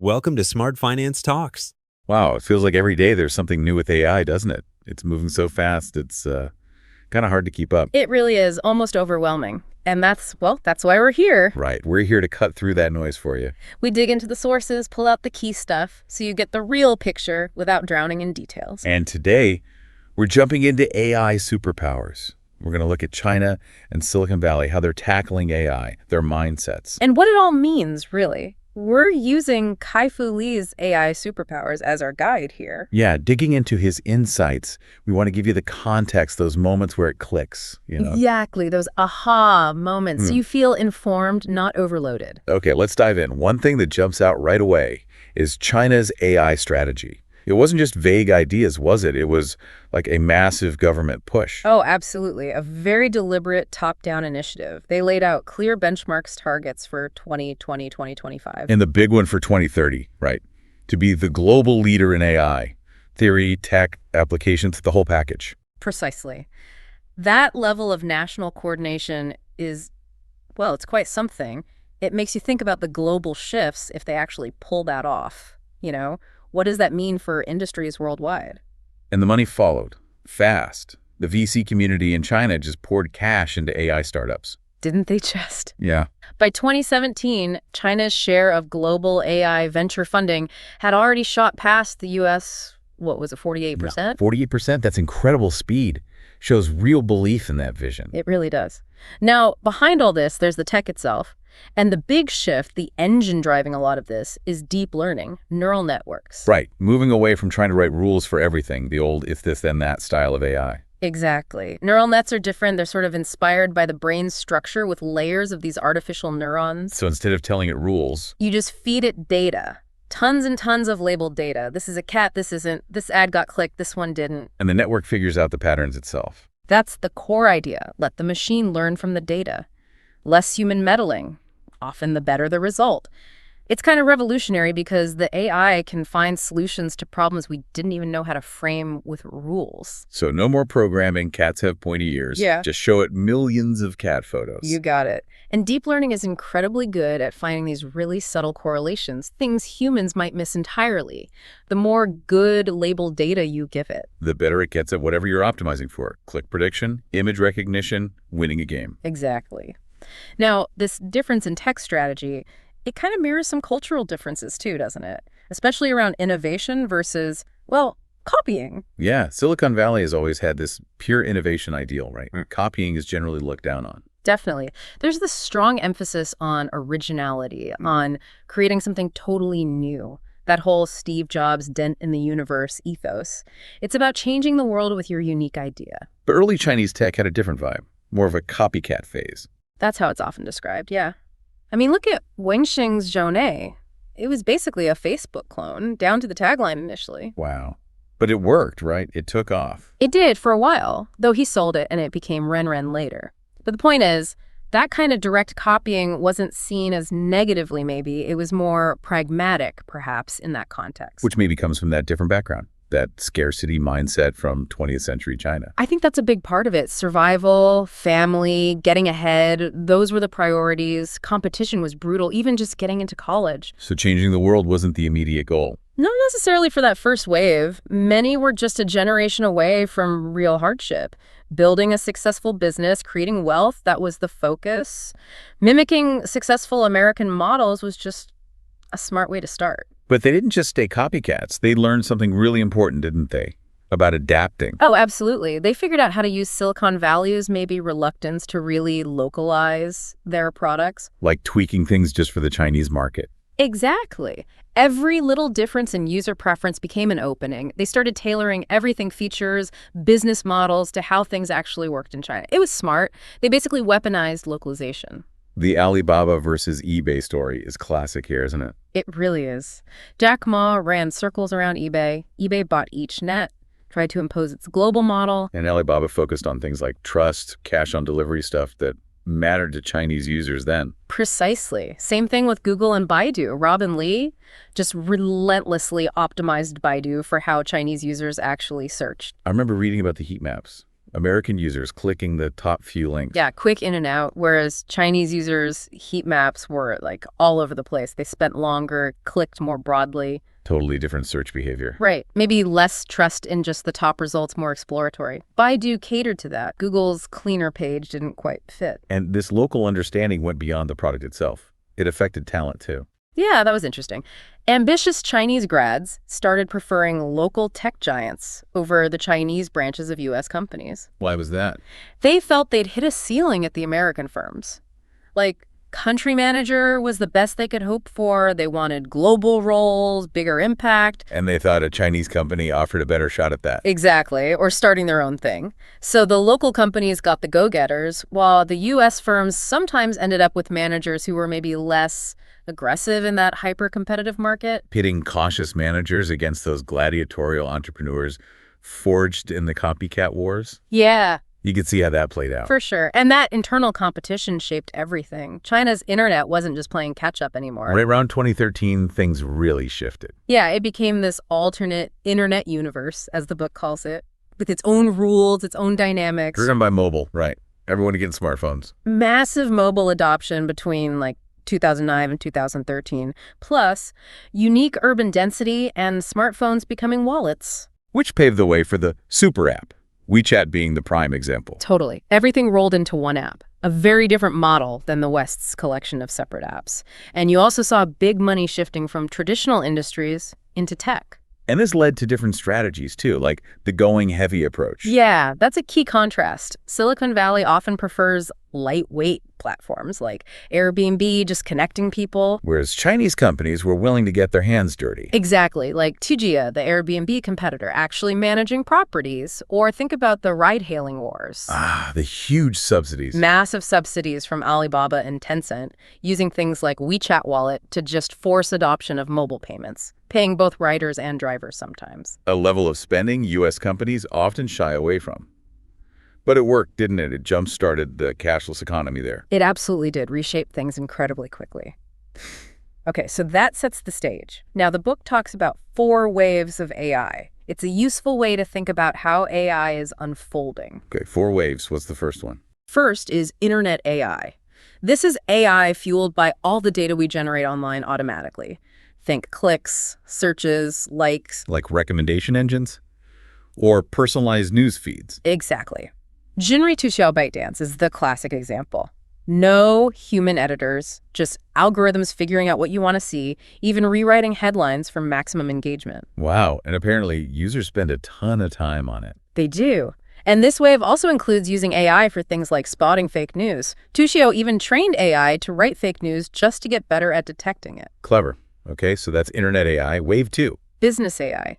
Welcome to Smart Finance Talks. Wow, it feels like every day there's something new with AI, doesn't it? It's moving so fast, it's kind of hard to keep up. It really is almost overwhelming. And that's why we're here. Right, we're here to cut through that noise for you. We dig into the sources, pull out the key stuff, so you get the real picture without drowning in details. And today, we're jumping into AI superpowers. We're going to look at China and Silicon Valley, how they're tackling AI, their mindsets. And what it all means, really. We're using Kai-Fu Lee's AI Superpowers as our guide here. Yeah, digging into his insights, we want to give you the context, those moments where it clicks, Exactly, those aha moments. So you feel informed, not overloaded. Okay, let's dive in. One thing that jumps out right away is China's AI strategy. It wasn't just vague ideas, was it? It was like a massive government push. Oh, absolutely. A very deliberate top-down initiative. They laid out clear benchmarks targets for 2020, 2025. And the big one for 2030, right? To be the global leader in AI. Theory, tech, applications, the whole package. Precisely. That level of national coordination is, well, it's quite something. It makes you think about the global shifts if they actually pull that off, What does that mean for industries worldwide? And the money followed, fast. The VC community in China just poured cash into AI startups. Didn't they just? Yeah. By 2017, China's share of global AI venture funding had already shot past the U.S., 48%? Yeah, 48%, that's incredible speed. Shows real belief in that vision. It really does. Now, behind all this, there's the tech itself. And the big shift, the engine driving a lot of this, is deep learning, neural networks. Right, moving away from trying to write rules for everything, the old if this then that style of AI. Exactly. Neural nets are different. They're sort of inspired by the brain's structure with layers of these artificial neurons. So instead of telling it rules, you just feed it data. Tons and tons of labeled data. This is a cat, this isn't. This ad got clicked, this one didn't. And the network figures out the patterns itself. That's the core idea. Let the machine learn from the data. Less human meddling. Often the better the result. It's kind of revolutionary because the AI can find solutions to problems we didn't even know how to frame with rules. So no more programming, cats have pointy ears. Yeah. Just show it millions of cat photos. You got it. And deep learning is incredibly good at finding these really subtle correlations, things humans might miss entirely. The more good labeled data you give it, the better it gets at whatever you're optimizing for. Click prediction, image recognition, winning a game. Exactly. Now, this difference in tech strategy, it kind of mirrors some cultural differences too, doesn't it? Especially around innovation versus, copying. Yeah, Silicon Valley has always had this pure innovation ideal, right? Copying is generally looked down on. Definitely. There's this strong emphasis on originality, on creating something totally new. That whole Steve Jobs dent in the universe ethos. It's about changing the world with your unique idea. But early Chinese tech had a different vibe, more of a copycat phase. That's how it's often described, yeah. I mean, look at Wenxing's Zhonei. It was basically a Facebook clone, down to the tagline initially. Wow. But it worked, right? It took off. It did for a while, though he sold it and it became Renren later. But the point is, that kind of direct copying wasn't seen as negatively, maybe. It was more pragmatic, perhaps, in that context. Which maybe comes from that different background, that scarcity mindset from 20th century China. I think that's a big part of it. Survival, family, getting ahead, those were the priorities. Competition was brutal, even just getting into college. So changing the world wasn't the immediate goal. Not necessarily for that first wave. Many were just a generation away from real hardship. Building a successful business, creating wealth, that was the focus. Mimicking successful American models was just a smart way to start. But they didn't just stay copycats. They learned something really important, didn't they? About adapting. Oh, absolutely. They figured out how to use Silicon Valley's maybe reluctance to really localize their products. Like tweaking things just for the Chinese market. Exactly. Every little difference in user preference became an opening. They started tailoring everything, features, business models, to how things actually worked in China. It was smart. They basically weaponized localization. The Alibaba versus eBay story is classic here, isn't it? It really is. Jack Ma ran circles around eBay. eBay bought each net, tried to impose its global model. And Alibaba focused on things like trust, cash on delivery stuff that mattered to Chinese users then. Precisely. Same thing with Google and Baidu. Robin Li just relentlessly optimized Baidu for how Chinese users actually searched. I remember reading about the heat maps. American users clicking the top few links. Yeah, quick in and out, whereas Chinese users' heat maps were like all over the place. They spent longer, clicked more broadly. Totally different search behavior. Right. Maybe less trust in just the top results, more exploratory. Baidu catered to that. Google's cleaner page didn't quite fit. And this local understanding went beyond the product itself. It affected talent, too. Yeah, that was interesting. Ambitious Chinese grads started preferring local tech giants over the Chinese branches of U.S. companies. Why was that? They felt they'd hit a ceiling at the American firms. Like, country manager was the best they could hope for. They wanted global roles, bigger impact. And they thought a Chinese company offered a better shot at that. Exactly, or starting their own thing. So the local companies got the go-getters, while the U.S. firms sometimes ended up with managers who were maybe less aggressive in that hyper-competitive market. Pitting cautious managers against those gladiatorial entrepreneurs forged in the copycat wars. Yeah. You could see how that played out. For sure. And that internal competition shaped everything. China's internet wasn't just playing catch-up anymore. Right around 2013, things really shifted. Yeah, it became this alternate internet universe, as the book calls it, with its own rules, its own dynamics. Driven by mobile, right. Everyone getting smartphones. Massive mobile adoption between, 2009 and 2013, plus unique urban density and smartphones becoming wallets. Which paved the way for the super app, WeChat being the prime example. Totally. Everything rolled into one app, a very different model than the West's collection of separate apps. And you also saw big money shifting from traditional industries into tech. And this led to different strategies, too, like the going heavy approach. Yeah, that's a key contrast. Silicon Valley often prefers lightweight platforms like Airbnb, just connecting people. Whereas Chinese companies were willing to get their hands dirty. Exactly, like Tujia, the Airbnb competitor, actually managing properties. Or think about the ride-hailing wars. Ah, the huge subsidies. Massive subsidies from Alibaba and Tencent, using things like WeChat Wallet to just force adoption of mobile payments, paying both riders and drivers sometimes. A level of spending U.S. companies often shy away from. But it worked, didn't it? It jump-started the cashless economy there. It absolutely did reshape things incredibly quickly. Okay, so that sets the stage. Now, the book talks about 4 waves of AI. It's a useful way to think about how AI is unfolding. Okay, 4 waves. What's the first one? First is Internet AI. This is AI fueled by all the data we generate online automatically. Think clicks, searches, likes. Like recommendation engines? Or personalized news feeds? Exactly. Jinri Tuxiao ByteDance is the classic example. No human editors, just algorithms figuring out what you want to see, even rewriting headlines for maximum engagement. Wow, and apparently users spend a ton of time on it. They do. And this wave also includes using AI for things like spotting fake news. Tuxiao even trained AI to write fake news just to get better at detecting it. Clever. Okay, so that's Internet AI, wave 2. Business AI.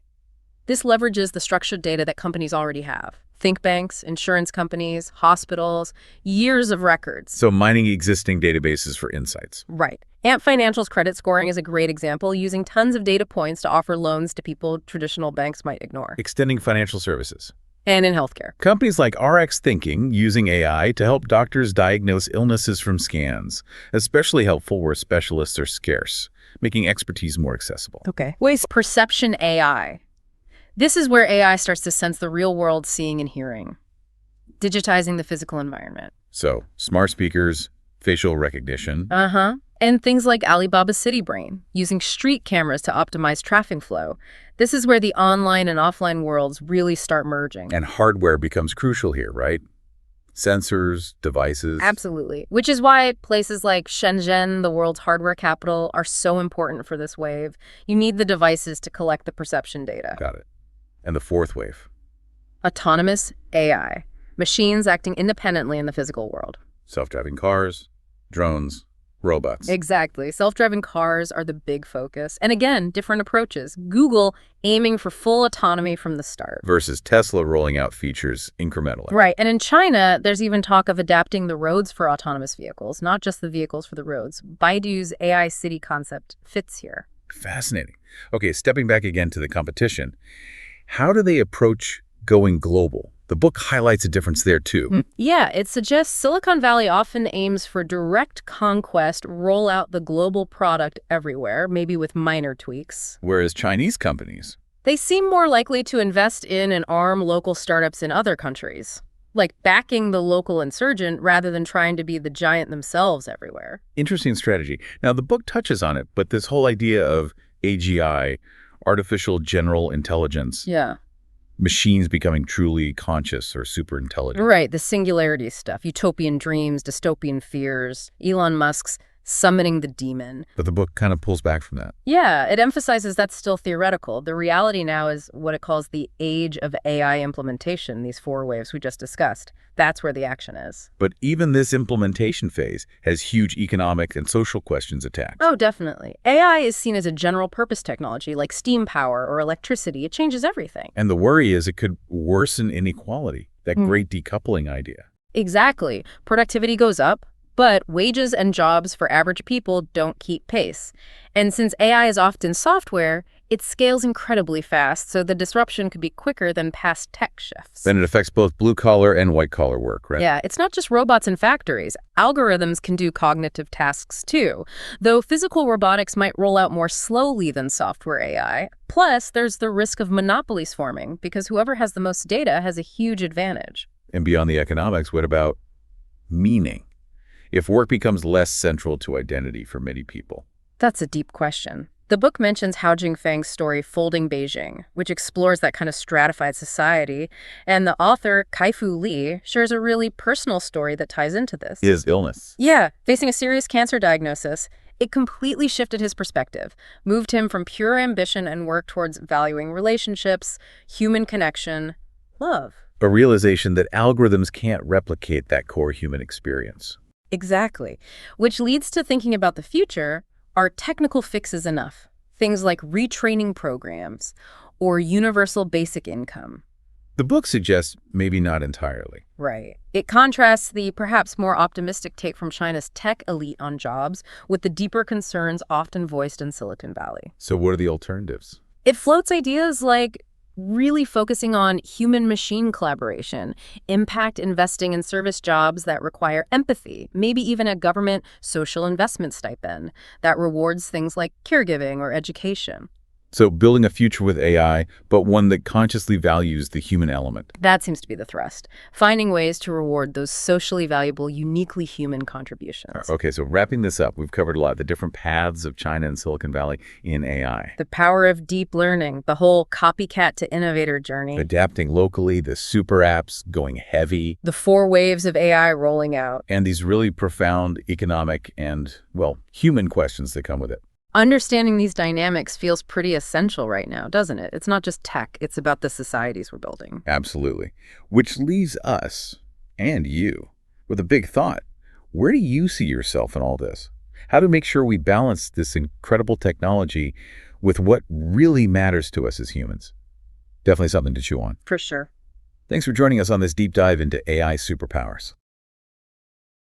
This leverages the structured data that companies already have. Think banks, insurance companies, hospitals, years of records. So mining existing databases for insights. Right. Ant Financial's credit scoring is a great example, using tons of data points to offer loans to people traditional banks might ignore. Extending financial services. And in healthcare. Companies like RX Thinking using AI to help doctors diagnose illnesses from scans, especially helpful where specialists are scarce, making expertise more accessible. Okay. Waste perception AI. This is where AI starts to sense the real world seeing and hearing, digitizing the physical environment. So, smart speakers, facial recognition. And things like Alibaba's City Brain, using street cameras to optimize traffic flow. This is where the online and offline worlds really start merging. And hardware becomes crucial here, right? Sensors, devices. Absolutely. Which is why places like Shenzhen, the world's hardware capital, are so important for this wave. You need the devices to collect the perception data. Got it. And the 4th wave. Autonomous AI. Machines acting independently in the physical world. Self-driving cars, drones, robots. Exactly. Self-driving cars are the big focus. And again, different approaches. Google aiming for full autonomy from the start. Versus Tesla rolling out features incrementally. Right. And in China, there's even talk of adapting the roads for autonomous vehicles, not just the vehicles for the roads. Baidu's AI city concept fits here. Fascinating. Okay, stepping back again to the competition. How do they approach going global? The book highlights a difference there, too. Yeah, it suggests Silicon Valley often aims for direct conquest, roll out the global product everywhere, maybe with minor tweaks. Whereas Chinese companies, they seem more likely to invest in and arm local startups in other countries. like backing the local insurgent rather than trying to be the giant themselves everywhere. Interesting strategy. Now, the book touches on it, but this whole idea of AGI, artificial general intelligence, Yeah. machines becoming truly conscious or super intelligent. Right, the singularity stuff, utopian dreams, dystopian fears, Elon Musk's summoning the demon. But the book kind of pulls back from that. Yeah, it emphasizes that's still theoretical. The reality now is what it calls the age of AI implementation, these 4 waves we just discussed. That's where the action is. But even this implementation phase has huge economic and social questions attached. Oh, definitely. AI is seen as a general-purpose technology like steam power or electricity. It changes everything. And the worry is it could worsen inequality, that great decoupling idea. Exactly. Productivity goes up, but wages and jobs for average people don't keep pace. And since AI is often software, it scales incredibly fast, so the disruption could be quicker than past tech shifts. Then it affects both blue-collar and white-collar work, right? Yeah, it's not just robots in factories. Algorithms can do cognitive tasks too, though physical robotics might roll out more slowly than software AI. Plus, there's the risk of monopolies forming, because whoever has the most data has a huge advantage. And beyond the economics, what about meaning? If work becomes less central to identity for many people. That's a deep question. The book mentions Hao Jingfeng's story Folding Beijing, which explores that kind of stratified society, and the author, Kai-Fu Lee, shares a really personal story that ties into this. His illness. Yeah, facing a serious cancer diagnosis, it completely shifted his perspective, moved him from pure ambition and work towards valuing relationships, human connection, love. A realization that algorithms can't replicate that core human experience. Exactly. Which leads to thinking about the future. Are technical fixes enough? Things like retraining programs or universal basic income. The book suggests maybe not entirely. Right. It contrasts the perhaps more optimistic take from China's tech elite on jobs with the deeper concerns often voiced in Silicon Valley. So what are the alternatives? It floats ideas like really focusing on human-machine collaboration, impact investing in service jobs that require empathy, maybe even a government social investment stipend that rewards things like caregiving or education. So building a future with AI, but one that consciously values the human element. That seems to be the thrust, finding ways to reward those socially valuable, uniquely human contributions. Okay, so wrapping this up, we've covered a lot, the different paths of China and Silicon Valley in AI. The power of deep learning, the whole copycat to innovator journey. Adapting locally, the super apps going heavy. The 4 waves of AI rolling out. And these really profound economic and, well, human questions that come with it. Understanding these dynamics feels pretty essential right now, doesn't it? It's not just tech, it's about the societies we're building. Absolutely. Which leaves us, and you, with a big thought. Where do you see yourself in all this? How to make sure we balance this incredible technology with what really matters to us as humans? Definitely something to chew on. For sure. Thanks for joining us on this deep dive into AI superpowers.